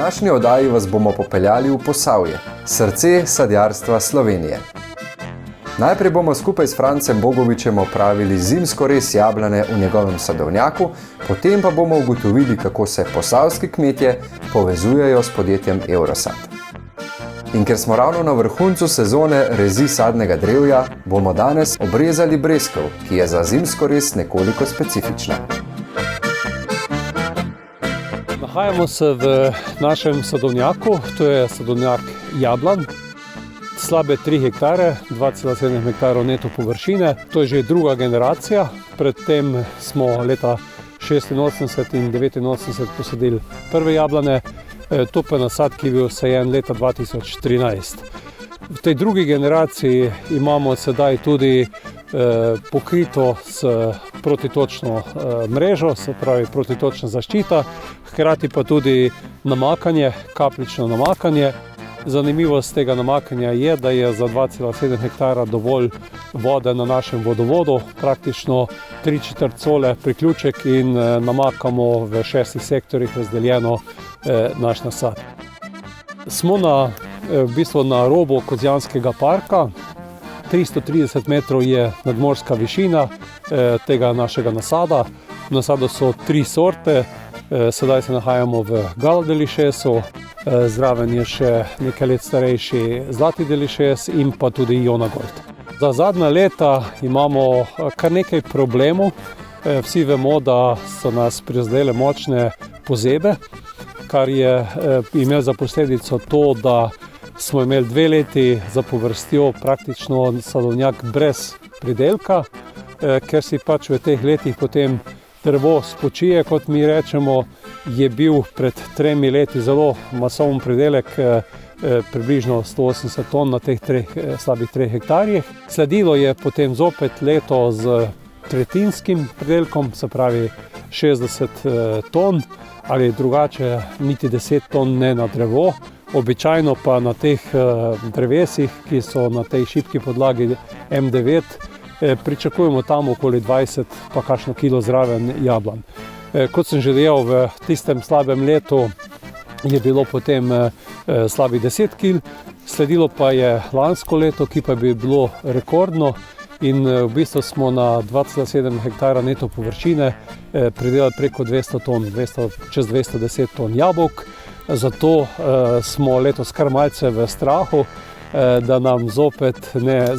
današnji oddaji vas bomo popeljali v Posavje, srce sadjarstva Slovenije. Najprej bomo skupaj s Francem Bogovičem opravili zimsko rez jablane v njegovem sadovnjaku, potem pa bomo ugotovili, kako se posavski kmetje povezujejo s podjetjem Eurosad. In ker smo ravno na vrhuncu sezone rezi sadnega drevja, bomo danes obrezali breskev, ki je za zimsko rez nekoliko specifična. Nahajamo se v našem sadovnjaku, to je sadovnjak jablan. Slabe 3 hektare, 2,7 hektarov neto površine. To je že druga generacija. Predtem smo leta 86 in 89 posadili prve jablane. To pa je nasad, ki je bil sajen leta 2013. V tej drugi generaciji imamo sedaj tudi pokrito s protitočno mrežo, se pravi protitočna zaščita, hkrati pa tudi namakanje, kapljično namakanje. Zanimivost tega namakanja je, da je za 2,7 hektara dovolj vode na našem vodovodu, praktično 3/4 cole priključek in namakamo v 6 sektorjih razdeljeno naš nasad. Smo v bistvu na robu Kozjanskega parka. 330 metrov je nadmorska višina tega našega nasada. V nasadu so 3 sorte. Sedaj se nahajamo v Gala Delicieusu, zraven je še nekaj let starejši Zlati Delicieux in pa tudi Iona Gold. Za zadnja leta imamo kar nekaj problemov. Vsi vemo, da so nas prizadele močne pozebe, kar je imelo za posledico to, da smo imeli 2 leti zapovrstjo praktično sadovnjak brez pridelka, ker si pač v teh letih potem drevo spočije, kot mi rečemo. Je bil pred 3 leti zelo masoven pridelek, približno 180 ton na teh slabih 3 hektarjih. Sledilo je potem zopet leto z tretjinskim pridelkom, se pravi 60 ton ali drugače niti 10 ton ne na drevo. Običajno pa na teh drevesih, ki so na tej šibki podlagi M9, pričakujemo tam okoli 20 pa kakšno kilo zraven jablan. Kot sem že dejal, v tistem slabem letu je bilo potem slabih 10 kil, sledilo pa je lansko leto, ki pa bi bilo rekordno in v bistvu smo na 2,7 hektara neto površine pridelali preko 200 ton, čez 210 ton jabolk. Zato smo letos kar malce v strahu, da nam zopet ne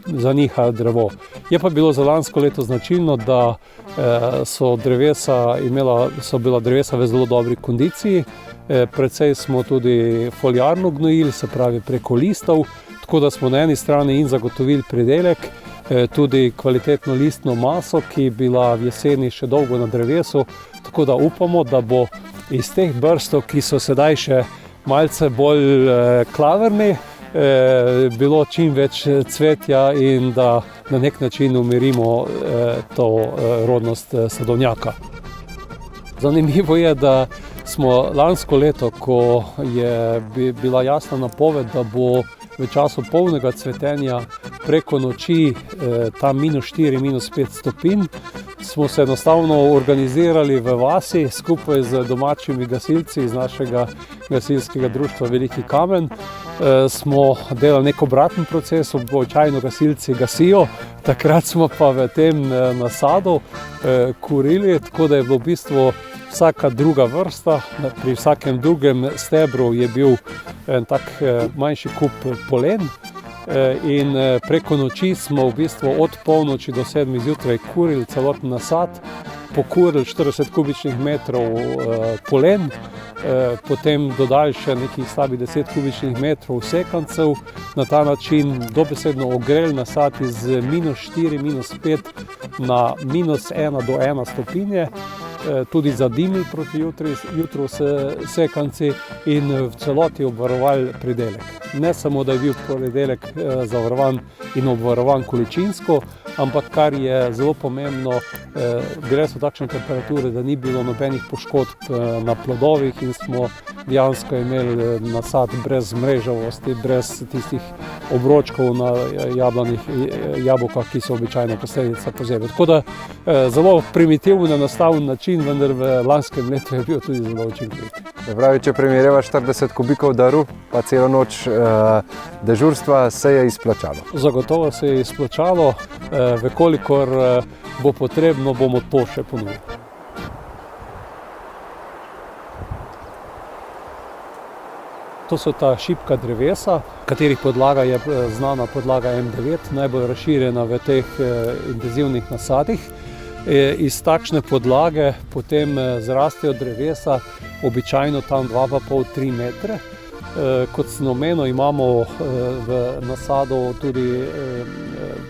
zaniha drevo. Je pa bilo za lansko leto značilno, da so bila drevesa v zelo dobri kondiciji. Precej smo tudi foliarno gnojili, se pravi preko listov, tako da smo na eni strani in zagotovili pridelek, tudi kvalitetno listno maso, ki je bila v jeseni še dolgo na drevesu, tako da upamo, da bo iz teh brstov, ki so sedaj še malce bolj klavrni, bilo čim več cvetja in da na nek način umirimo to rodnost sadovnjaka. Zanimivo je, da smo lansko leto, ko je bila jasna napoved, da bo v času polnega cvetenja preko noči tam -4, -5 stopinj, smo se enostavno organizirali v vasi skupaj z domačimi gasilci iz našega gasilskega društva Veliki Kamen. Smo delali nek obraten proces, običajno gasilci gasijo, takrat smo pa v tem nasadu kurili, tako da je bilo v bistvu vsaka druga vrsta. Pri vsakem drugem stebru je bil en tak manjši kup polen in preko noči smo v bistvu od polnoči do 7 zjutraj kurili celoten nasad, pokurili 40 kubičnih metrov polen, potem dodali še nekih slabih 10 kubičnih metrov sekancev, na ta način dobesedno ogreli nasad iz -4, -5 na -1 do 1 stopinje, tudi zadimili proti jutru sekanci in v celoti obvarovali pridelek. Ne samo, da je bil pridelek zavarovan in obvarovan količinsko, ampak kar je zelo pomembno, bile so takšne temperature, da ni bilo nobenih poškodb na plodovih in smo dejansko imeli nasad brez mrežavosti, brez tistih obročkov na jabolkah, ki so običajno posledica pozebe. Tako da zelo primitivno, enostaven način način, vendar v lanskem letu je bil tudi zelo učinkovit. Se pravi, če primerjava 40 kubikov daru, pa celo noč dežurstva, se je izplačalo. Zagotovo se je izplačalo, vekolikor bo potrebno, bomo to še ponovili. To so ta šibka drevesa, katerih podlaga je znana podlaga M9, najbolj razširjena v teh intenzivnih nasadih. Iz takšne podlage potem zrastejo drevesa, običajno tam 2,5–3 metre. Kot sem omenil, imamo v nasadu tudi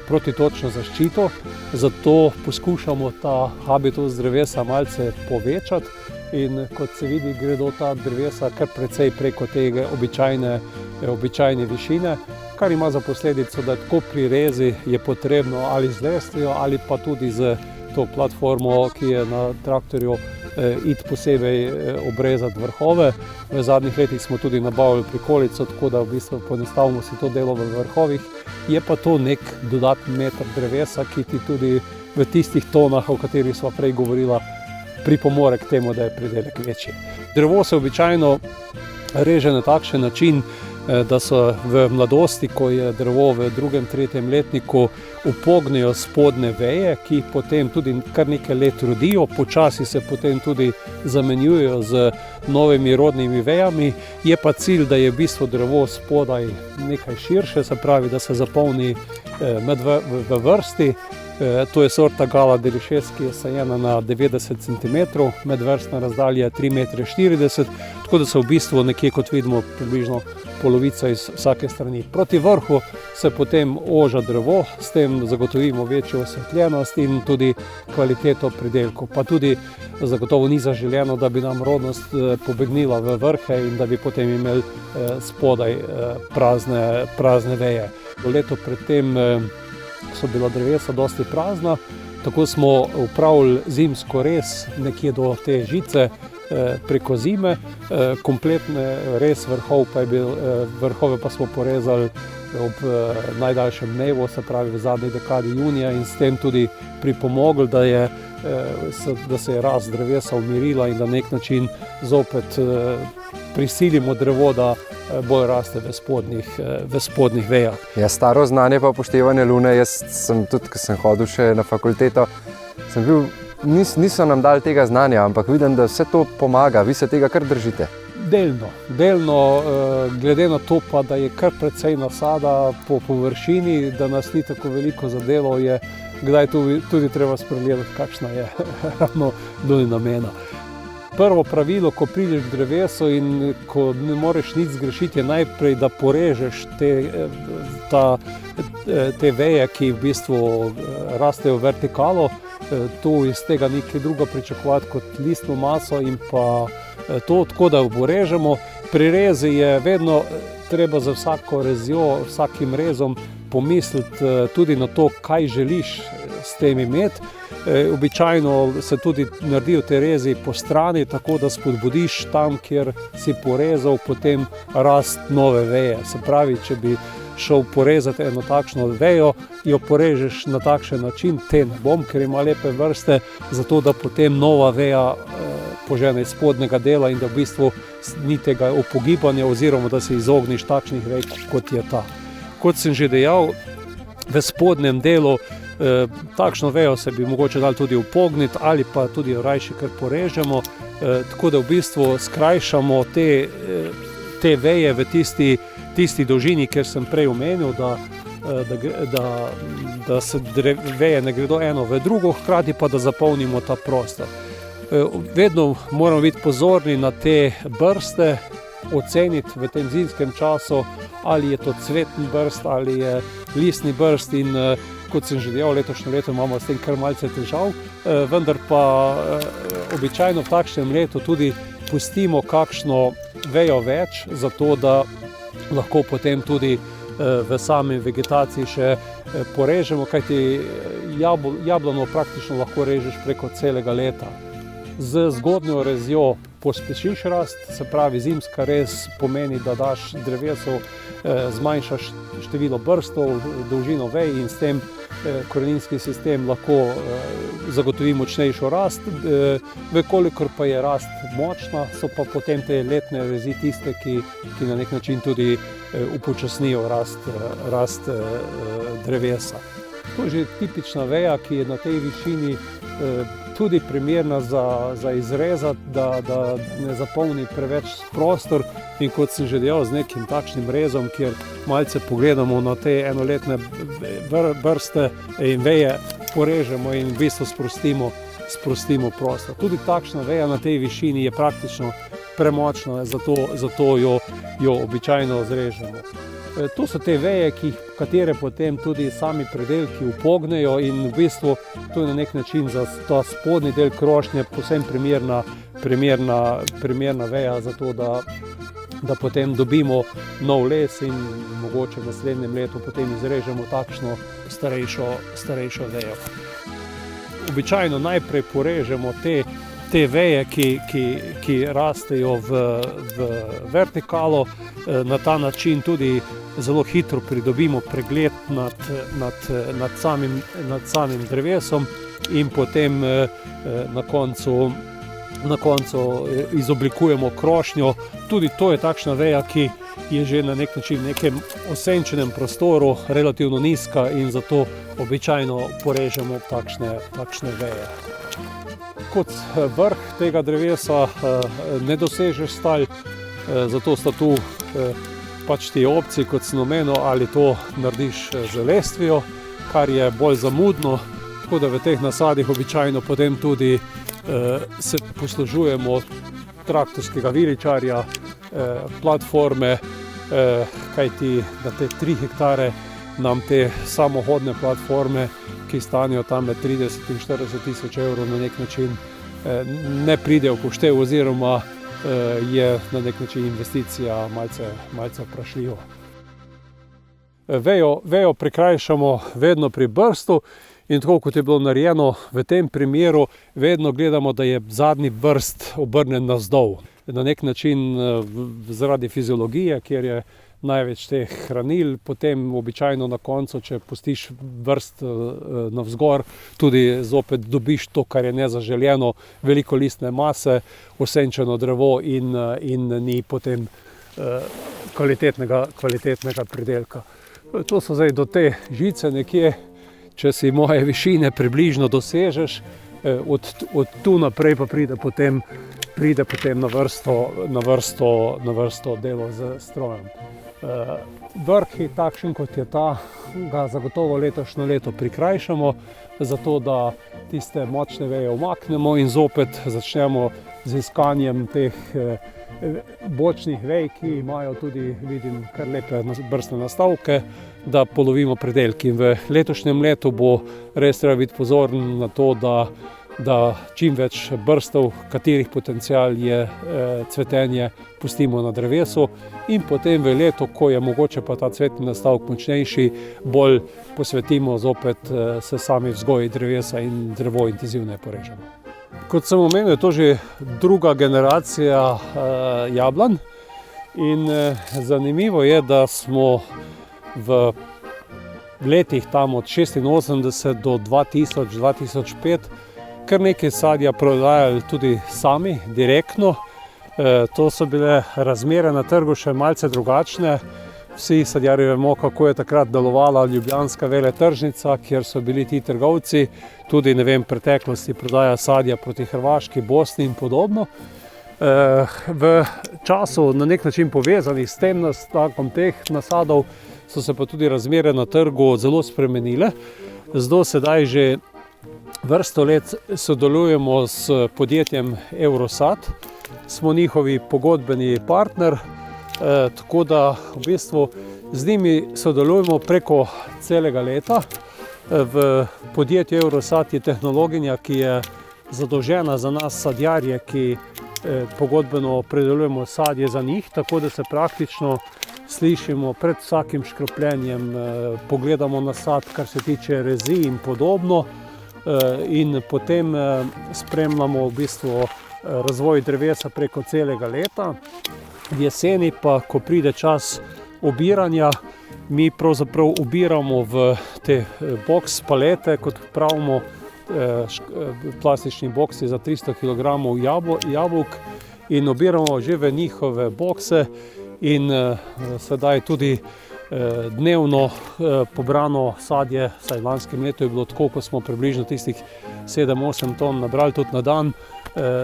protitočno zaščito, zato poskušamo ta habitus drevesa malce povečati. In kot se vidi, gredo ta drevesa kar precej preko tega običajne višine, kar ima za posledico, da tako pri rezi je potrebno ali z lestvijo ali pa tudi z to platformo, ki je na traktorju, iti posebej obrezati vrhove. V zadnjih letih smo tudi nabavili prikolico, tako da v bistvu poenostavimo si to delo v vrhovih. Je pa to nek dodatni meter drevesa, ki ti tudi v tistih tonah, o katerih sva prej govorila, pripomore k temu, da je pridelek večji. Drevo se običajno reže na takšen način, da so v mladosti, ko je drevo v 2.–3. letniku, upognejo spodnje veje, ki potem tudi kar nekaj let rodijo, počasi se potem tudi zamenjujejo z novimi rodnimi vejami. Je pa cilj, da je v bistvu drevo spodaj nekaj širše, se pravi, da se zapolni v vrsti. To je sorta Gala Delicious, ki je sajena na 90 cm, medvrstna razdalja 3,40 m, tako da se v bistvu nekje, kot vidimo, približno polovica iz vsake strani. Proti vrhu se potem oža drevo, s tem zagotovimo večjo osvetljenost in tudi kvaliteto pridelkov. Pa tudi zagotovo ni zaželeno, da bi nam rodnost pobegnila v vrhe in da bi potem imeli spodaj prazne veje. Leto predtem so bila drevesa dosti prazna, tako smo upravili zimsko rez nekje do te žice preko zime. Kompletne rez vrhove pa smo porezali ob najdaljšem dnevu, se pravi v zadnji dekadi junija, in s tem tudi pripomogli, da se je rast drevesa umirila in da na nek način zopet prisilimo drevo, da bolj raste v spodnjih vejah. Ja, staro znanje pa upoštevanje lune, jaz sem tudi, ko sem hodil še na fakulteto, niso nam dali tega znanja, ampak vidim, da vse to pomaga, vi se tega kar držite. Delno, glede na to pa, da je kar precej nasada po površini, da nas ni tako veliko zadelo, je kdaj tudi treba spregledati, kakšna je ravno doni namena. Prvo pravilo, ko prideš k drevesu in ko ne moreš nič zgrešiti, je najprej, da porežeš te veje, ki v bistvu rastejo vertikalo. Tu iz tega nekaj druga pričakovati kot listno maso in pa to, tako da porežemo. Pri rezi je vedno treba za vsako rezjo, vsakim rezom pomisliti tudi na to, kaj želiš s tem imeti. Običajno se tudi naredijo te rezi po strani, tako da spodbudiš tam, kjer si porezal, potem rast nove veje. Se pravi, če bi šel porezati eno takšno vejo, jo porežeš na takšen način, te ne bom, ker ima lepe vrste, zato da potem nova veja požene iz spodnjega dela in da v bistvu ni tega opogibanja oziroma da se izogniš takšnih vej, kot je ta. Kot sem že dejal, v spodnjem delu takšno vejo se bi mogoče dali tudi upogniti ali pa tudi rajši kar porežemo, tako da v bistvu skrajšamo te veje v tisti dolžini, ker sem prej omenil, da se veje ne gredo eno v drugo, hkrati pa da zapolnimo ta prostor. Vedno moramo biti pozorni na te brste, oceniti v tem zimskem času, ali je to cvetni brst ali je listni brst, in kot sem že dejal, letošnje leto imamo s tem kar malce težav, vendar pa običajno v takšnem letu tudi pustimo kakšno vejo več, zato da lahko potem tudi v sami vegetaciji še porežemo, kajti jablano praktično lahko režeš preko celega leta. Z zgodnjo rezjo pospešiš rast, se pravi zimska res pomeni, da daš drevesu, zmanjšaš število brstov, dolžino vej in s tem koreninski sistem lahko zagotovi močnejšo rast. Vekolikor pa je rast močna, so pa potem te letne rezi tiste, ki na nek način tudi upočasnijo rast drevesa. To je že tipična veja, ki je na tej višini tudi primerna za izrezati, da ne zapolni preveč prostor. In kot sem že dejal, z nekim takšnim rezom, kjer malce pogledamo na te enoletne brste in veje, porežemo in v bistvu sprostimo prostor. Tudi takšna veja na tej višini je praktično premočna, zato jo običajno zrežemo. To so te veje, katere potem tudi sami predelki upognejo in v bistvu to je na nek način za ta spodnji del krošnje povsem primerna veja za to, da potem dobimo nov les in mogoče v naslednjem letu potem izrežemo takšno starejšo vejo. Običajno najprej porežemo te veje, ki rastejo v vertikalo. Na ta način tudi zelo hitro pridobimo pregled nad samim drevesom in potem na koncu izoblikujemo krošnjo. Tudi to je takšna veja, ki je že na nek način v nekem osenčenem prostoru relativno nizka in zato običajno porežemo takšne veje. Kot vrh tega drevesa ne dosežeš stalj, zato sta tu pač ti opcije, kot sem omenil, ali to narediš z lestvijo, kar je bolj zamudno, tako da v teh nasadih običajno potem tudi se poslužujemo traktorskega viličarja, platforme, kajti na te 3 hektare nam te samohodne platforme, ki stanijo tam med 30 in 40 tisoč evrov, na nek način ne pridejo v poštev oziroma je na nek način investicija malce vprašljiva. Vejo prikrajšamo vedno pri brstu in tako kot je bilo narejeno v tem primeru, vedno gledamo, da je zadnji brst obrnen navzdol. Na nek način zaradi fiziologije, kjer je največ teh hranil, potem običajno na koncu, če pustiš brst navzgor, tudi zopet dobiš to, kar je nezaželjeno, veliko listne mase, osenčeno drevo in ni potem kvalitetnega pridelka. To so zdaj do te žice nekje, če si moje višine približno dosežeš, od tu naprej pa pride potem na vrsto delo z strojem. Vrh, takšen kot je ta, ga zagotovo letošnje leto prikrajšamo, zato da tiste močne veje umaknemo in zopet začnemo z iskanjem teh bočnih vej, ki imajo tudi, vidim, kar lepe brstne nastavke, da polovimo pridelki. V letošnjem letu bo res treba biti pozoren na to, da čim več brstov, katerih potencial je cvetenje, pustimo na drevesu in potem v letu, ko je mogoče pa ta cvetni nastavek močnejši, bolj posvetimo zopet se sami vzgoji drevesa in drevo intenzivneje porežemo. Kot sem omenil, je to že druga generacija jablan in zanimivo je, da smo v letih tam od 86 do 2000-2005 kar nekaj sadja prodajali tudi sami, direktno. To so bile razmere na trgu še malce drugačne. Vsi sadjarji vemo, kako je takrat delovala ljubljanska veletržnica, kjer so bili ti trgovci, tudi v preteklosti prodaja sadja proti Hrvaški, Bosni in podobno. V času na nek način povezanih s tem nastakom teh nasadov so se pa tudi razmere na trgu zelo spremenile. Zato sedaj že vrsto let sodelujemo s podjetjem Eurosad, smo njihovi pogodbeni partner, tako da v bistvu z njimi sodelujemo preko celega leta. V podjetju Eurosad je tehnologinja, ki je zadolžena za nas sadjarje, ki pogodbeno predelujemo sadje za njih, tako da se praktično slišimo pred vsakim škropljenjem, pogledamo na sad, kar se tiče rezi in podobno, in potem spremljamo v bistvu razvoj drevesa preko celega leta. V jeseni pa, ko pride čas obiranja, mi pravzaprav obiramo v te boks palete, kot pravimo, plastični boksi za 300 kg jabolk, in obiramo že v njihove bokse in sedaj tudi dnevno pobrano sadje, saj v lanskem letu je bilo tako, ko smo približno tistih 7-8 ton nabrali tudi na dan,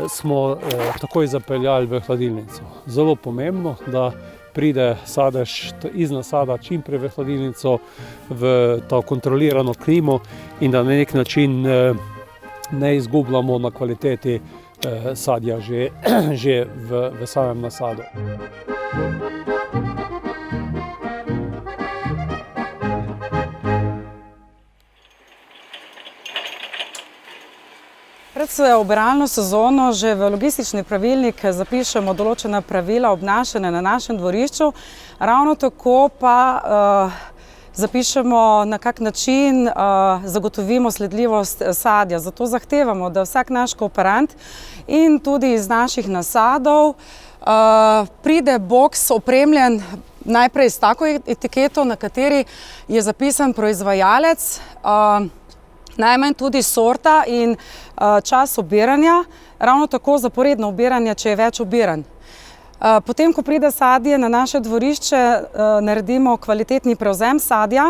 smo takoj zapeljali v hladilnico. Zelo pomembno, da pride sadež iz nasada čim prej v hladilnico, v to kontrolirano klimo in da na nek način ne izgubljamo na kvaliteti sadja že v samem nasadu. Pred obiralno sezono že v logistični pravilnik zapišemo določena pravila obnašanja na našem dvorišču, ravno tako pa zapišemo, na kak način zagotovimo sledljivost sadja. Zato zahtevamo, da vsak naš kooperant in tudi iz naših nasadov pride boks opremljen najprej s tako etiketo, na kateri je zapisan proizvajalec, najmanj tudi sorta in čas obiranja, ravno tako zaporedno obiranje, če je več obiranj. Potem, ko pride sadje na naše dvorišče, naredimo kvalitetni prevzem sadja,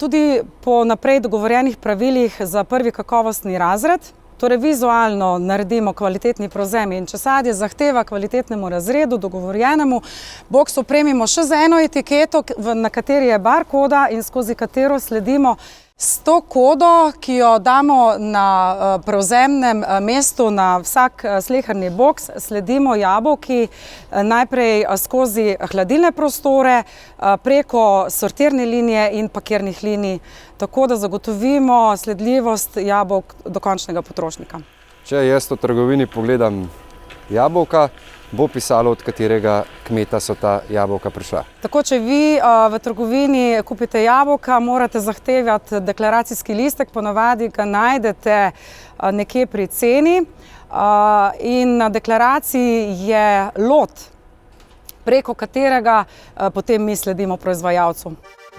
tudi po naprej dogovorjenih pravilih za prvi kakovostni razred. Torej vizualno naredimo kvalitetni prevzem in če sadje zahteva kvalitetnemu razredu, dogovorjenemu, boks opremimo še z eno etiketo, na kateri je barkoda in skozi katero sledimo s to kodo, ki jo damo na prevzemnem mestu na vsak sleherni boks, sledimo jabolki najprej skozi hladilne prostore, preko sortirne linije in pakirnih linij, tako da zagotovimo sledljivost jabolk do končnega potrošnika. Če jaz v trgovini pogledam jabolka, bo pisalo, od katerega kmeta so ta jabolka prišla. Tako, če vi v trgovini kupite jabolka, morate zahtevati deklaracijski listek, ponavadi ga najdete nekje pri ceni in na deklaraciji je lot, preko katerega potem mi sledimo proizvajalcu.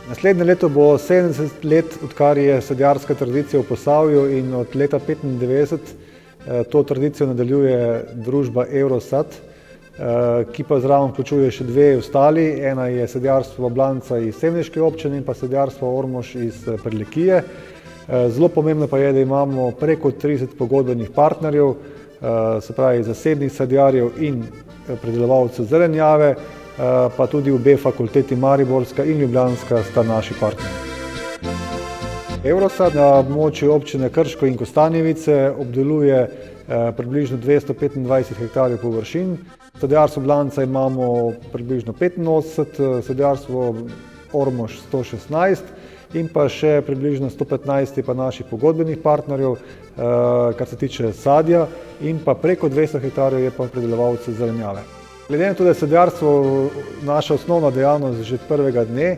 Naslednje leto bo 70 let, odkar je sadjarska tradicija v Posavju, in od leta 1995 to tradicijo nadaljuje družba Eurosad, ki pa zraven vključuje še dve ostali. Ena je sadjarstvo Blanca iz sevniške občine in pa sadjarstvo Ormož iz Prlekije. Zelo pomembno pa je, da imamo preko 30 pogodbenih partnerjev, se pravi zasebnih sadjarjev in predelovalcev zelenjave, pa tudi obe fakulteti, Mariborska in Ljubljanska, sta naši partnerji. Eurosad na območju občine Krško in Kostanjevice obdeluje približno 225 hektarjev površin. Sadjarstvo Blanca imamo približno 85, sadjarstvo Ormož 116 in pa še približno 115 pa naših pogodbenih partnerjev, kar se tiče sadja, in pa preko 200 hektarjev je pa predelovalcev zelenjave. Glede na to, da je sadjarstvo naša osnovna dejavnost že od prvega dne,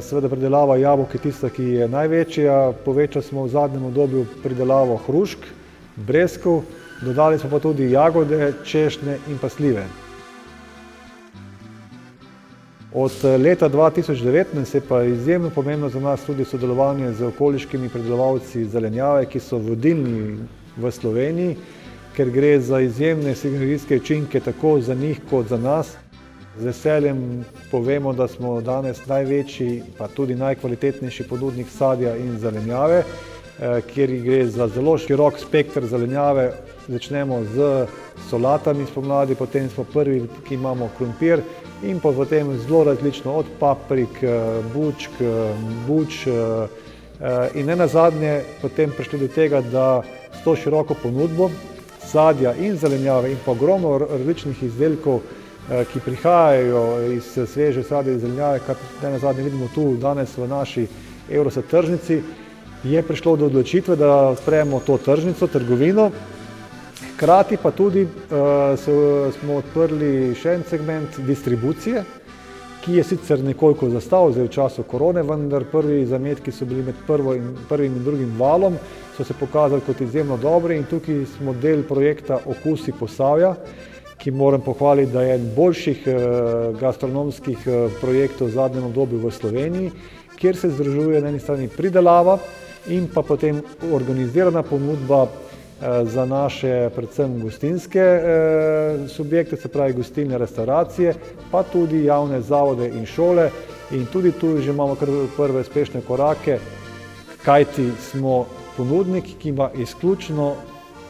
seveda predelava jabolk je tista, ki je največja. Povečali smo v zadnjem obdobju pridelavo hrušk, breskov, dodali smo pa tudi jagode, češnje in pa slive. Od leta 2019 je pa izjemno pomembno za nas tudi sodelovanje z okoliškimi predelovalci zelenjave, ki so vodilni v Sloveniji, ker gre za izjemne sinergijske učinke tako za njih kot za nas. Z veseljem povemo, da smo danes največji pa tudi najkvalitetnejši ponudnik sadja in zelenjave, kjer gre za zelo širok spekter zelenjave. Začnemo z solatami spomladi, potem smo prvi, ki imamo krompir, in pa potem zelo različno, od paprik, bučk, buč in nenazadnje potem prišli do tega, da s to široko ponudbo sadja in zelenjave in pa ogromno različnih izdelkov, ki prihajajo iz sveže sadja in zelenjave, kar nenazadnje vidimo tu danes v naši Eurosad tržnici, je prišlo do odločitve, da odpremo to tržnico, trgovino. Hkrati pa tudi smo odprli še en segment distribucije, ki je sicer nekoliko zastal zdaj v času korone, vendar prvi zametki so bili med prvim in drugim valom, so se pokazali kot izjemno dobri in tukaj smo del projekta Okusi Posavja, ki moram pohvaliti, da je eden boljših gastronomskih projektov v zadnjem obdobju v Sloveniji, kjer se združuje na eni strani pridelava in pa potem organizirana ponudba za naše predvsem gostinske subjekte, se pravi gostilne, restauracije, pa tudi javne zavode in šole. In tudi tu že imamo kar prve uspešne korake, kajti smo ponudnik, ki ima izključno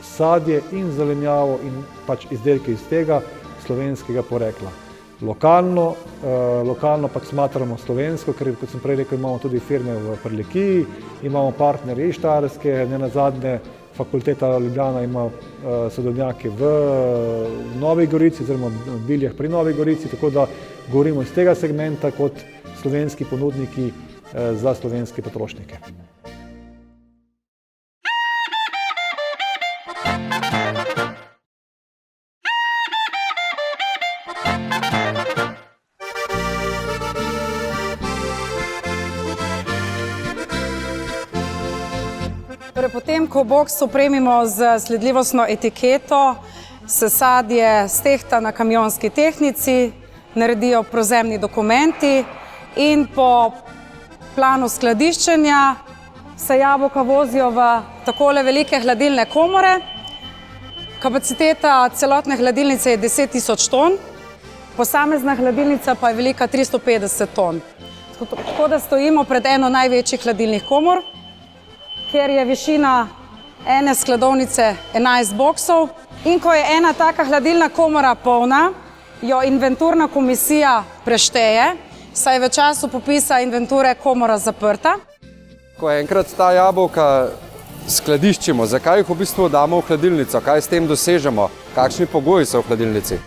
sadje in zelenjavo in pač izdelke iz tega slovenskega porekla. Lokalno pa smatramo slovensko, ker kot sem prej rekel, imamo tudi firme v Prlekiji, imamo partnerje iz Štajerske, nenazadnje Fakulteta Ljubljana ima sadovnjake v Novi Gorici oziroma v Biljah pri Novi Gorici, tako da govorimo iz tega segmenta kot slovenski ponudniki za slovenske potrošnike. Potem, ko boks opremimo z sledljivostno etiketo, se sadje stehta na kamionski tehnici, naredijo prevzemni dokumenti in po planu skladiščenja se jabolka vozijo v takole velike hladilne komore. Kapaciteta celotne hladilnice je 10.000 ton, posamezna hladilnica pa je velika 350 ton. Tako da stojimo pred eno največjih hladilnih komor, kjer je višina ene skladovnice 11 boksov in ko je ena taka hladilna komora polna, jo inventurna komisija prešteje, saj je v času popisa inventure komora zaprta. Ko enkrat ta jabolka skladiščimo, zakaj jih v bistvu damo v hladilnico? Kaj s tem dosežemo? Kakšni pogoji so v hladilnici?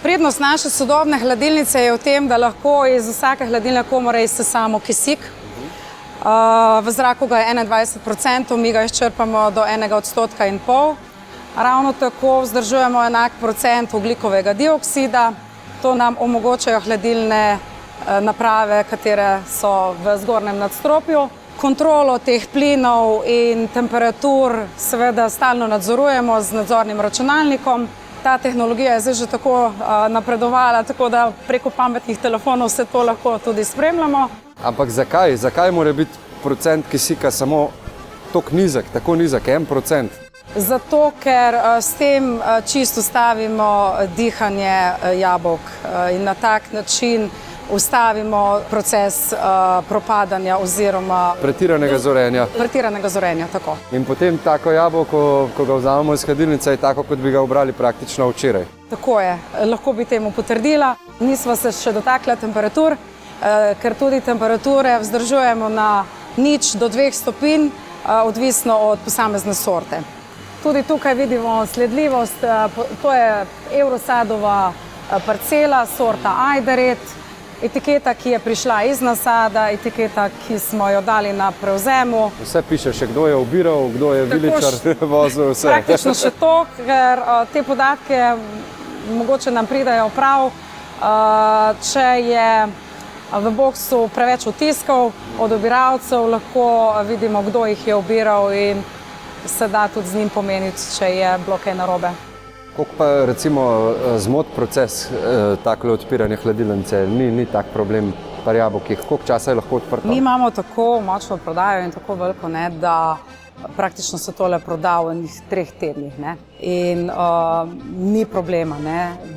Prednost naše sodobne hladilnice je v tem, da lahko iz vsake hladilne komore izsesamo kisik. V zraku ga je 21%, mi ga izčrpamo do 1,5%. Ravno tako vzdržujemo enak procent ogljikovega dioksida. To nam omogočajo hladilne naprave, katere so v zgornjem nadstropju. Kontrolo teh plinov in temperatur seveda stalno nadzorujemo z nadzornim računalnikom. Ta tehnologija je zdaj že tako napredovala, tako da preko pametnih telefonov vse to lahko tudi spremljamo. Ampak zakaj? Zakaj mora biti procent kisika samo tako nizek, 1%? Zato, ker s tem čisto ustavimo dihanje jabolk in na tak način ustavimo proces propadanja oziroma Pretiranega zorenja. Pretiranega zorenja, tako. In potem tako jabolko, ko ga vzamemo iz hladilnice, je tako, kot bi ga obrali praktično včeraj. Tako je, lahko bi temu potrdila. Nismo se še dotakla temperatur, ker tudi temperature vzdržujemo na 0 do 2 stopinj, odvisno od posamezne sorte. Tudi tukaj vidimo sledljivost, to je Eurosadova parcela, sorta Ajdaret, etiketa, ki je prišla iz nasada, etiketa, ki smo jo dali na prevzemu. Vse piše še, kdo je obiral, kdo je viličar vozil, vse. Praktično še to, ker te podatke mogoče nam pridajo prav, če je v boksu preveč otiskov od obiralcev, lahko vidimo, kdo jih je obiral in se da tudi z njim pomeniti, če je bilo kaj narobe. Koliko pa recimo zmot proces takole odpiranje hladilnice, ni tak problem pri jabolkih? Koliko časa je lahko odprto? Mi imamo tako močno prodajo in tako veliko, da praktično se tole proda v 3 tednih. In ni problema,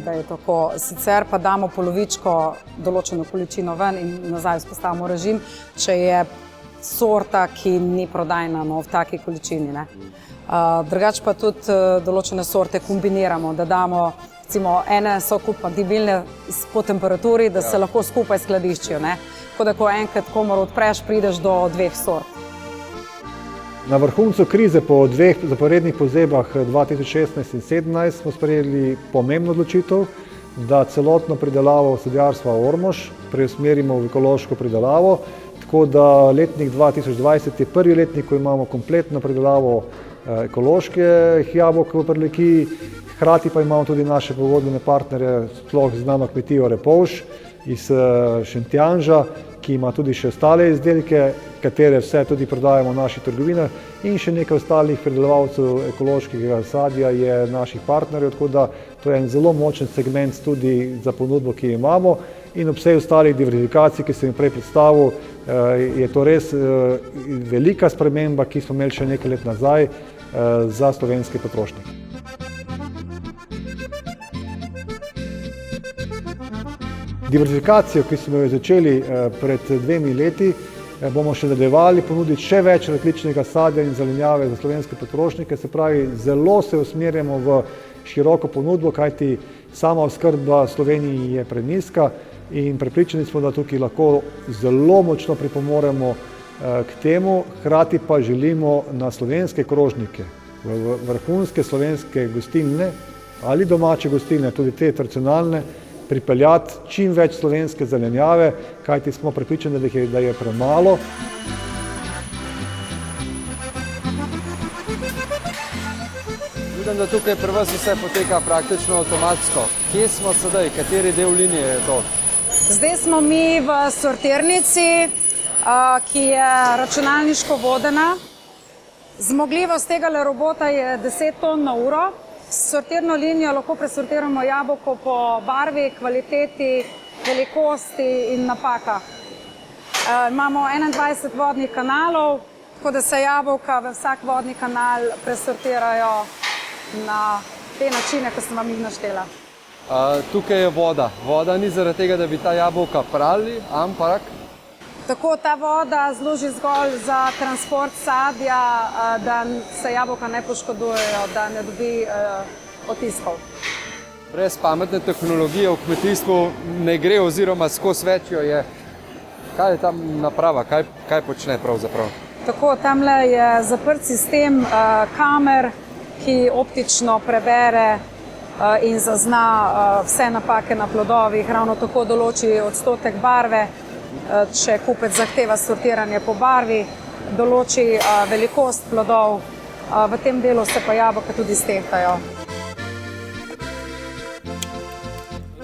da je tako. Sicer pa damo polovičko določeno količino ven in nazaj vzpostavimo režim, če je sorta, ki ni prodajna v taki količini. Drugače pa tudi določene sorte kombiniramo, da damo, recimo, ene so kompatibilne po temperaturi, da se lahko skupaj skladiščijo. Tako da, ko enkrat komoro odpreš, prideš do 2 sort. Na vrhuncu krize po 2 zaporednih pozebah 2016 in 2017 smo sprejeli pomembno odločitev, da celotno pridelavo sadjarstva Ormož preusmerimo v ekološko pridelavo, tako da letnik 2020 je prvi letnik, ko imamo kompletno pridelavo ekoloških jabolk v Prlekiji, hkrati pa imamo tudi naše pogodbene partnerje, sploh znano kmetijo Repovž, iz Šentjanža, ki ima tudi še ostale izdelke, katere vse tudi prodajamo v naših trgovinah, in še nekaj ostalih pridelovalcev ekološkega sadja je naših partnerjev, tako da to je en zelo močen segment tudi za ponudbo, ki jo imamo, in ob vseh ostalih diverzifikacij, ki sem jih prej predstavil, je to res velika sprememba, ki smo imeli še nekaj let nazaj za slovenske potrošnike. Diverzifikacijo, ki smo jo začeli pred 2 leti, bomo še nadaljevali ponuditi še več različnega sadja in zelenjave za slovenske potrošnike, se pravi, zelo se usmerjamo v široko ponudbo, kajti sama oskrba v Sloveniji je prenizka in prepričani smo, da tukaj lahko zelo močno pripomoremo k temu, hkrati pa želimo na slovenske krožnike, v vrhunske slovenske gostilne ali domače gostilne, tudi te tradicionalne, pripeljati čim več slovenske zelenjave, kajti smo prepričani, da je premalo. Vidim, da tukaj pri vas vse poteka praktično avtomatsko. Kje smo sedaj? Kateri del linije je to? Zdaj smo mi v sortirnici, ki je računalniško vodena. Zmogljivost tega robota je 10 ton na uro. S sortirno linijo lahko presortiramo jabolko po barvi, kvaliteti, velikosti in napakah. Imamo 21 vodnih kanalov, tako da se jabolka v vsak vodni kanal presortirajo na te načine, ki sem vam jih naštela. Tukaj je voda. Voda ni zaradi tega, da bi ta jabolka prali, ampak Tako ta voda služi zgolj za transport sadja, da se jabolka ne poškodujejo, da ne dobi otiskov. brez pametne tehnologije v kmetijstvu ne gre, oziroma skozi več jo je. Kaj je tam naprava, kaj počne pravzaprav? Tako, tamle je zaprt sistem kamer, ki optično prebere in zazna vse napake na plodovih, ravno tako določi odstotek barve, če kupec zahteva sortiranje po barvi, določi velikost plodov, v tem delu se pa jabolka tudi stehtajo.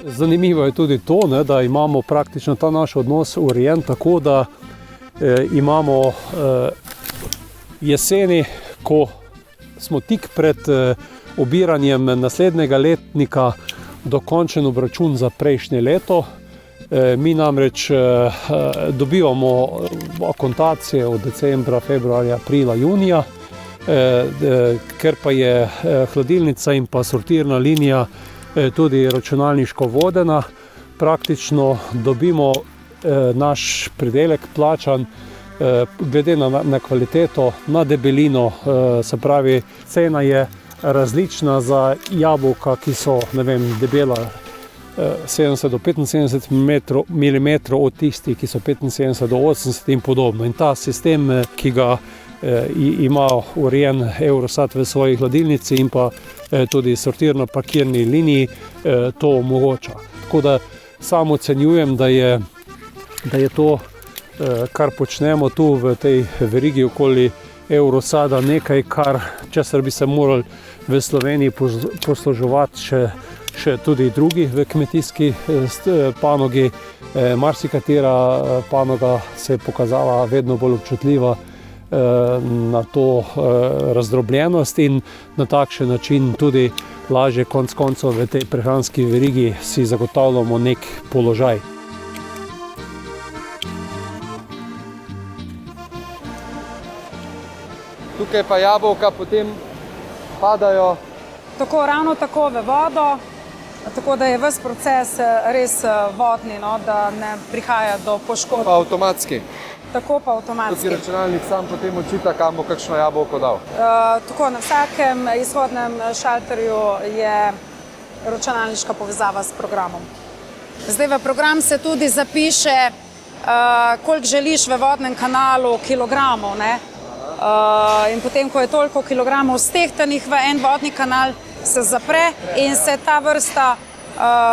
Zanimivo je tudi to, da imamo praktično ta naš odnos urejen tako, da imamo jeseni, ko smo tik pred obiranjem naslednjega letnika, dokončen obračun za prejšnje leto. Mi namreč dobivamo akontacije od decembra, februarja, aprila, junija, ker pa je hladilnica in pa sortirna linija tudi računalniško vodena, praktično dobimo naš pridelek plačan glede na kvaliteto, na debelino, se pravi, cena je različna za jabolka, ki so, ne vem, debela 70 do 75 mm od tistih, ki so 75 do 80 in podobno. In ta sistem, ki ga ima urejen Eurosat v svoji hladilnici in pa tudi sortirno-pakirni liniji, to omogoča. Tako da sam ocenjujem, da je to, kar počnemo tu v tej verigi okoli Eurosada, nekaj, česar bi se morali v Sloveniji posluževati še tudi drugi v kmetijski panogi. Marsikatera panoga se je pokazala vedno bolj občutljiva na to razdrobljenost in na takšen način tudi lažje konec koncev v tej prehranski verigi si zagotavljamo nek položaj. Tukaj pa jabolka potem padajo. Tako, ravno tako v vodo, tako da je ves proces res vodni, da ne prihaja do poškodb. Pa avtomatski. Tako pa avtomatski. Tudi računalnik sam potem očita, kam bo kakšno jabolko dal. Tako, na vsakem izhodnem šalterju je računalniška povezava s programom. Zdaj v program se tudi zapiše, koliko želiš v vodnem kanalu kilogramov, ne? In potem, ko je toliko kilogramov stehtanih v en vodni kanal, se zapre in se ta vrsta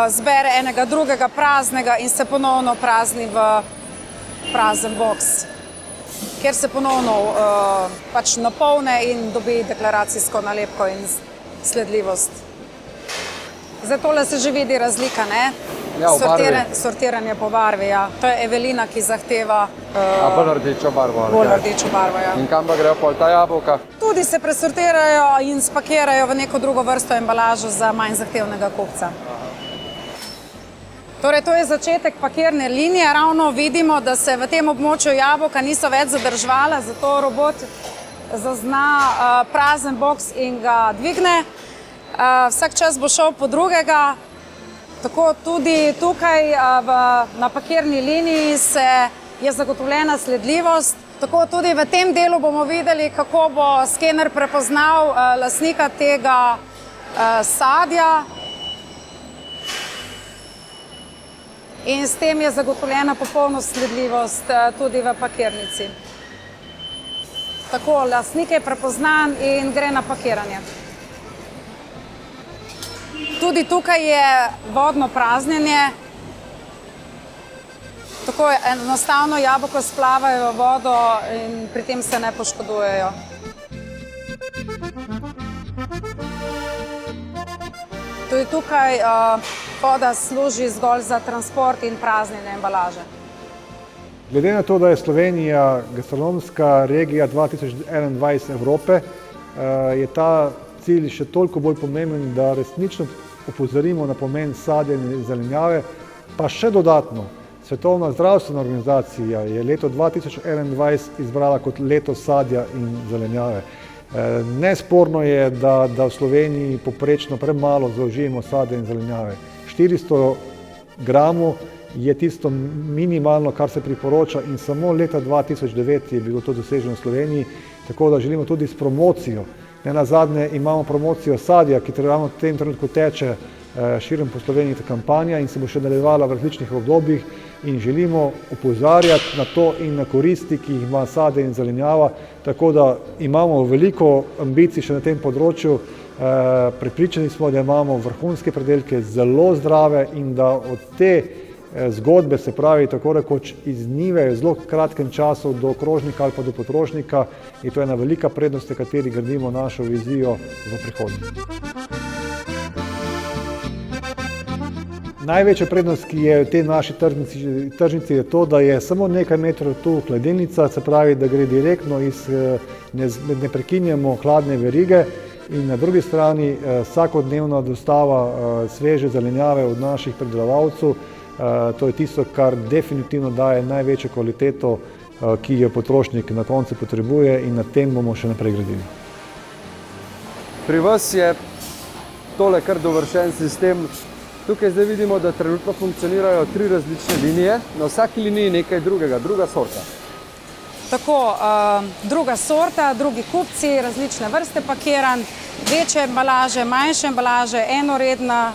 zbere enega drugega praznega in se ponovno prazni v prazen boks, kjer se ponovno pač napolne in dobi deklaracijsko nalepko in sledljivost. Zdaj tole se že vidi razlika, ne? Ja, v barvi. Sortiranje po barvi, ja. To je Evelina, ki zahteva bolj rdečo barvo. bolj rdečo barvo, ja. In kam pa grejo pol ta jabolka? Tudi se presortirajo in spakirajo v neko drugo vrsto embalažo za manj zahtevnega kupca. Torej, to je začetek pakirne linije. Ravno vidimo, da se v tem območju jabolka niso več zadrževala, zato robot zazna prazen boks in ga dvigne. Vsak čas bo šel po drugega. Tako tudi tukaj na pakirni liniji je zagotovljena sledljivost. Tako tudi v tem delu bomo videli, kako bo skener prepoznal lastnika tega sadja. In s tem je zagotovljena popolna sledljivost tudi v pakirnici. Tako, lastnik je prepoznan in gre na pakiranje. Tudi tukaj je vodno praznjenje. Tako enostavno jabolko splavajo v vodo in pri tem se ne poškodujejo. Tudi tukaj voda služi zgolj za transport in praznjenje embalaže. Glede na to, da je Slovenija gastronomska regija 2021 Evrope, je ta cilj še toliko bolj pomemben, da resnično opozorimo na pomen sadja in zelenjave, pa še dodatno. Svetovna zdravstvena organizacija je leto 2021 izbrala kot leto sadja in zelenjave. Nesporno je, da v Sloveniji poprečno premalo zaužijemo sadja in zelenjave. 400 gramov je tisto minimalno, kar se priporoča in samo leta 2009 je bilo to doseženo v Sloveniji, tako da želimo tudi s promocijo. Nenazadnje imamo promocijo sadja, ki ravno v tem trenutku teče širom po Sloveniji ta kampanja in se bo še nadaljevala v različnih obdobjih in želimo opozarjati na to in na koristi, ki jih ima sadje in zelenjava, tako da imamo veliko ambicij še na tem področju. Prepričani smo, da imamo vrhunske pridelke zelo zdrave in da od te zgodbe, se pravi tako rekoč iz njive v zelo kratkem času do krožnika ali pa do potrošnika, in to je ena velika prednost, na kateri gradimo našo vizijo v prihodnje. Največja prednost, ki je v tej naši tržnici, je to, da je samo nekaj metrov tu hladilnica, se pravi, da gre direktno ne prekinjamo hladne verige in na drugi strani vsakodnevna dostava sveže zelenjave od naših pridelovalcev. To je tisto, kar definitivno daje največjo kvaliteto, ki jo potrošnik na koncu potrebuje in na tem bomo še naprej gradili. Pri vas je tole kar dovršen sistem. Tukaj zdaj vidimo, da trenutno funkcionirajo 3 različne linije, na vsaki liniji nekaj drugega, druga sorta. Tako, druga sorta, drugi kupci, različne vrste pakiranj, večje embalaže, manjše embalaže, enoredna,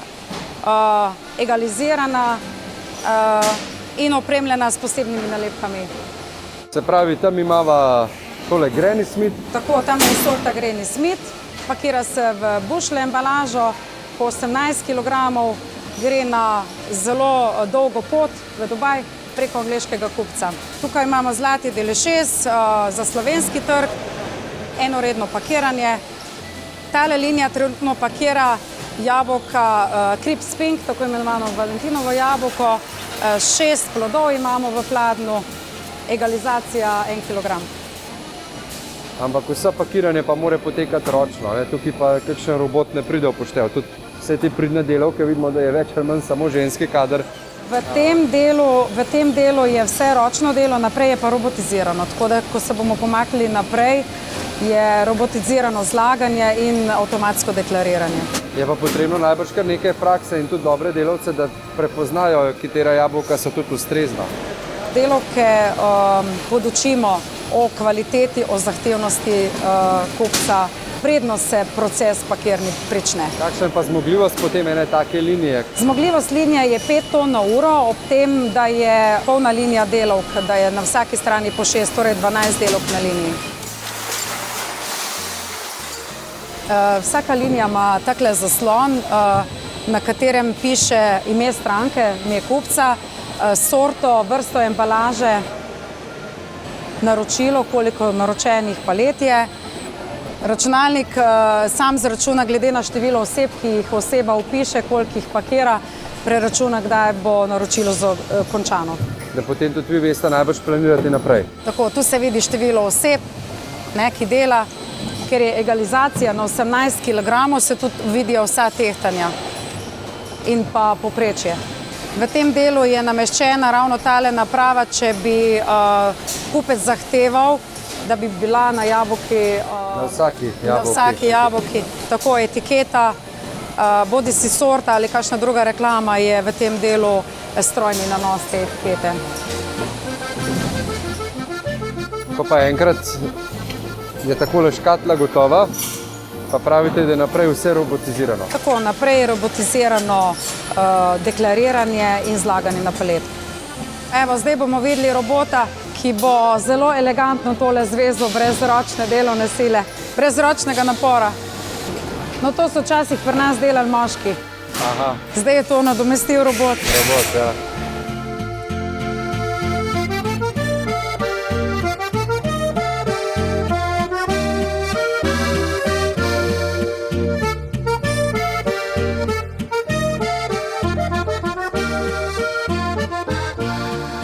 egalizirana in opremljena s posebnimi nalepkami. Se pravi, tam imava tole Granny Smith. Tako, tam je sorta Granny Smith, pakira se v bušle embalažo, po 18 kg, gre na zelo dolgo pot v Dubaj preko angleškega kupca. Tukaj imamo zlati delešes za slovenski trg, enoredno pakiranje. Tale linija trenutno pakira jabolka Crips Pink, tako imenovano valentinovo jabolko. 6 plodov imamo v pladnju, egalizacija 1 kg. Ampak vsa pakiranje pa mora potekati ročno, tukaj pa kakšen robot ne pride upoštev. Tudi vse te pridne delavke vidimo, da je več ali manj samo ženski kader. V tem delu je vse ročno delo, naprej je pa robotizirano. Tako da, ko se bomo pomaknili naprej, je robotizirano zlaganje in avtomatsko deklariranje. Je pa potrebno najbrž kar nekaj prakse in tudi dobre delavce, da prepoznajo, katera jabolka so tudi ustrezna. Delavke podučimo o kvaliteti, o zahtevnosti kupca, predno se proces pakirni prične. Kakšna pa zmogljivost potem ene take linije? Zmogljivost linije je 5 ton na uro, ob tem, da je polna linija delavk, da je na vsaki strani po 6, torej 12 delavk na liniji. Vsaka linija ima takle zaslon, na katerem piše ime stranke, ime kupca, sorto, vrsto embalaže, naročilo, koliko naročenih palet je. Računalnik sam zračuna glede na število oseb, ki jih oseba vpiše, koliko jih pakira, preračuna, kdaj bo naročilo končano. Da potem tudi vi veste najbolj planirati naprej. Tako, tu se vidi število oseb, ki dela, ker je egalizacija na 18 kg, se tudi vidijo vsa tehtanja in pa povprečje. V tem delu je nameščena ravno tale naprava, če bi kupec zahteval, da bi bila na jabolki, na vsaki jabolki tako etiketa, bodi si sorta ali kakšna druga reklama, je v tem delu strojni nanos te etikete. Ko pa enkrat je takole škatla gotova, pa pravite, da je naprej vse robotizirano. Tako, naprej je robotizirano deklariranje in zlaganje na palet. Evo, zdaj bomo videli robota, ki bo zelo elegantno tole zvezo brez ročne delovne sile, brez ročnega napora. No, to so včasih pri nas delali moški. Aha. Zdaj je to nadomestil robot. Robot, ja.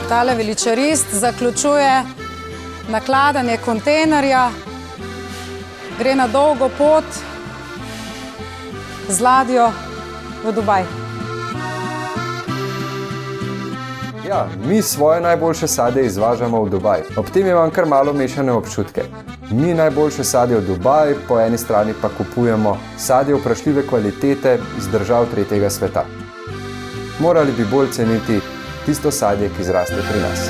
Tale veličarist zaključuje nakladanje kontejnerja, gre na dolgo pot z ladjo v Dubaj. Ja, mi svoje najboljše sadje izvažamo v Dubaj. Ob tem imam kar malo mešane občutke. Mi najboljše sadje v Dubaj, po eni strani pa kupujemo sadje vprašljive kvalitete iz držav tretjega sveta. Morali bi bolj ceniti tisto sadje, ki zraste pri nas.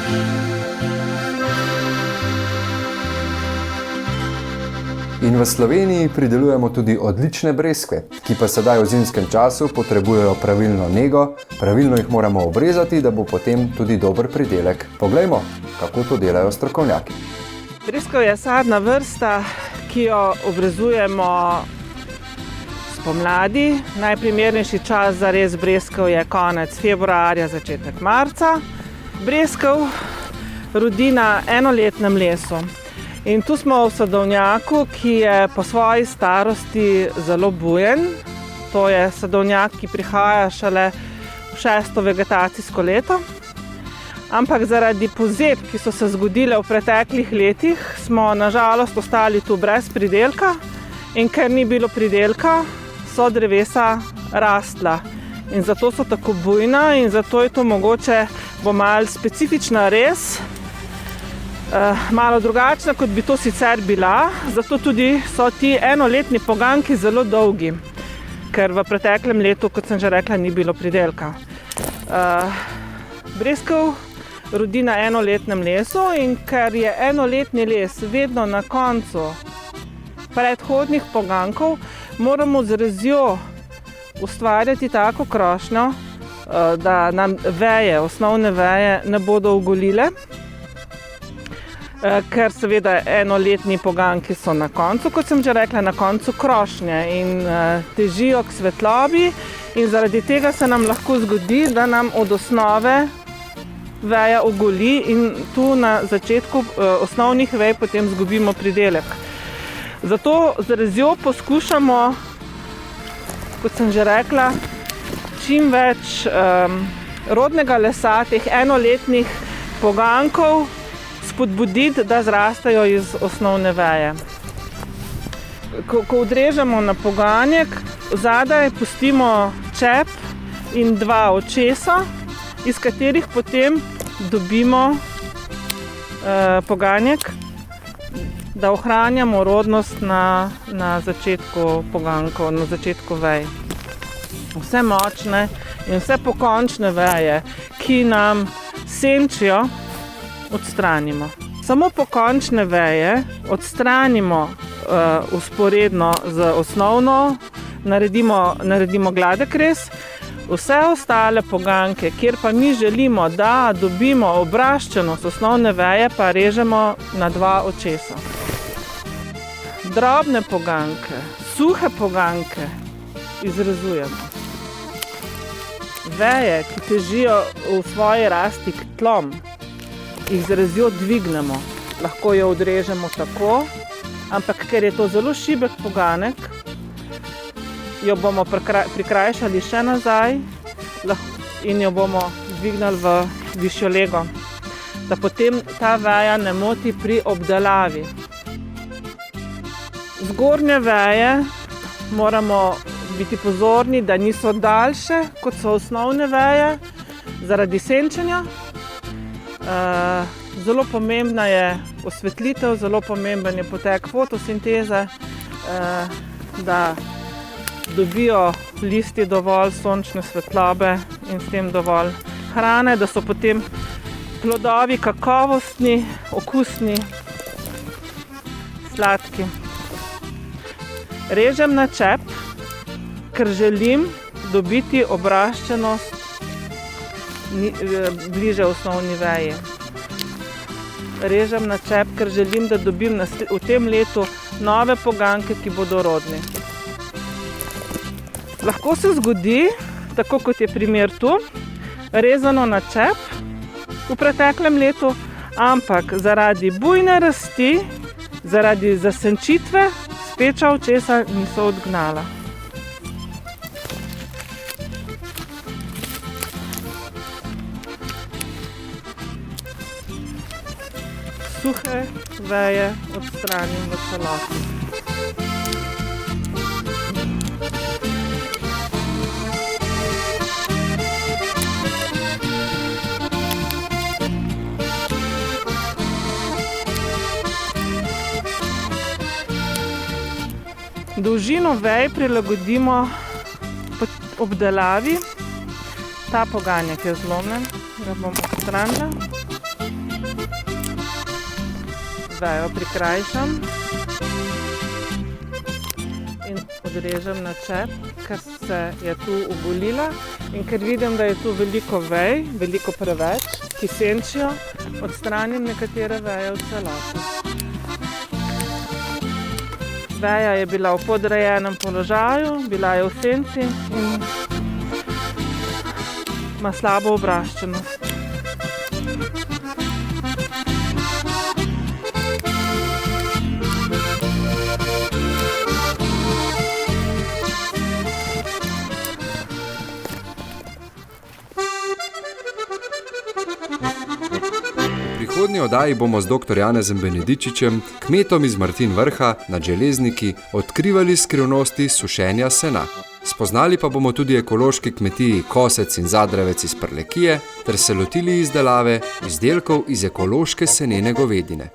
In v Sloveniji pridelujemo tudi odlične breskve, ki pa sedaj v zimskem času potrebujejo pravilno nego, pravilno jih moramo obrezati, da bo potem tudi dober pridelek. Poglejmo, kako to delajo strokovnjaki. Breskev je sadna vrsta, ki jo obrezujemo spomladi. Najprimernejši čas za rez breskev je konec februarja, začetek marca. Breskev rodi na enoletnem lesu. In tu smo v sadovnjaku, ki je po svoji starosti zelo bujen. To je sadovnjak, ki prihaja šele v 6. vegetacijsko leto. Ampak zaradi pozeb, ki so se zgodile v preteklih letih, smo na žalost ostali tu brez pridelka. In ker ni bilo pridelka, so drevesa rastla. In zato so tako bujna in zato je to mogoče bo malo specifična rez. Malo drugačna, kot bi to sicer bila, zato tudi so ti enoletni poganjki zelo dolgi, ker v preteklem letu, kot sem že rekla, ni bilo pridelka. Breskev rodi na enoletnem lesu in ker je enoletni les vedno na koncu predhodnih poganjkov, moramo z rezjo ustvarjati tako krošnjo, da nam veje, osnovne veje ne bodo ogolile. Ker seveda enoletni poganjki so na koncu, kot sem že rekla, na koncu krošnje in težijo k svetlobi in zaradi tega se nam lahko zgodi, da nam od osnove veja ogoli in tu na začetku osnovnih vej potem zgubimo pridelek. Zato z rezjo poskušamo, kot sem že rekla, čim več rodnega lesa, teh enoletnih poganjkov, spodbuditi, da zrastajo iz osnovne veje. Ko odrežemo na poganjek, zadaj pustimo čep in 2 očesa, iz katerih potem dobimo poganjek, da ohranjamo rodnost na začetku poganjkov, na začetku vej. Vse močne in vse pokončne veje, ki nam senčijo, odstranimo. Samo pokončne veje odstranimo vzporedno z osnovno, naredimo gladek rez, vse ostale poganjke, kjer pa mi želimo, da dobimo obraščenost osnovne veje, pa režemo na 2 očesa. Drobne poganjke, suhe poganjke izrezujemo. Veje, ki težijo v svoji rasti k tlom, jih z rezjo dvignemo. Lahko jo odrežemo tako, ampak ker je to zelo šibek poganek, jo bomo prikrajšali še nazaj, in jo bomo dvignili v višjo lego, da potem ta veja ne moti pri obdelavi. Zgornje veje moramo biti pozorni, da niso daljše, kot so osnovne veje, zaradi senčenja. Zelo pomembna je osvetlitev, zelo pomemben je potek fotosinteze, da dobijo listi dovolj sončne svetlobe in s tem dovolj hrane, da so potem plodovi kakovostni, okusni, sladki. Režem na čep, ker želim dobiti obraščenost bliže osnovni veji. Režem na čep, ker želim, da dobim v tem letu nove poganjke, ki bodo rodni. Lahko se zgodi, tako kot je primer tu, rezano na čep v preteklem letu, ampak zaradi bujne rasti, zaradi zasenčitve, speča očesa niso odgnala. Suhe veje odstranim v celoti. Dolžino vej prilagodimo obdelavi. Ta poganjek je zlomljen, ga bom odstranila. Vejo prikrajšam in odrežem na čep, ker se je tu ogolila in ker vidim, da je tu veliko vej, veliko preveč, ki senčijo, odstranim nekatere veje v celoti. Veja je bila v podrejenem položaju, bila je v senci in ima slabo obraščenost. V prihodnji oddaji bomo z dr. Janezom Benedičičem, kmetom iz Martin Vrha nad Železniki, odkrivali skrivnosti sušenja sena. Spoznali pa bomo tudi ekološki kmetiji Kosec in Zadravec iz Prlekije ter se lotili izdelave izdelkov iz ekološke senene govedine.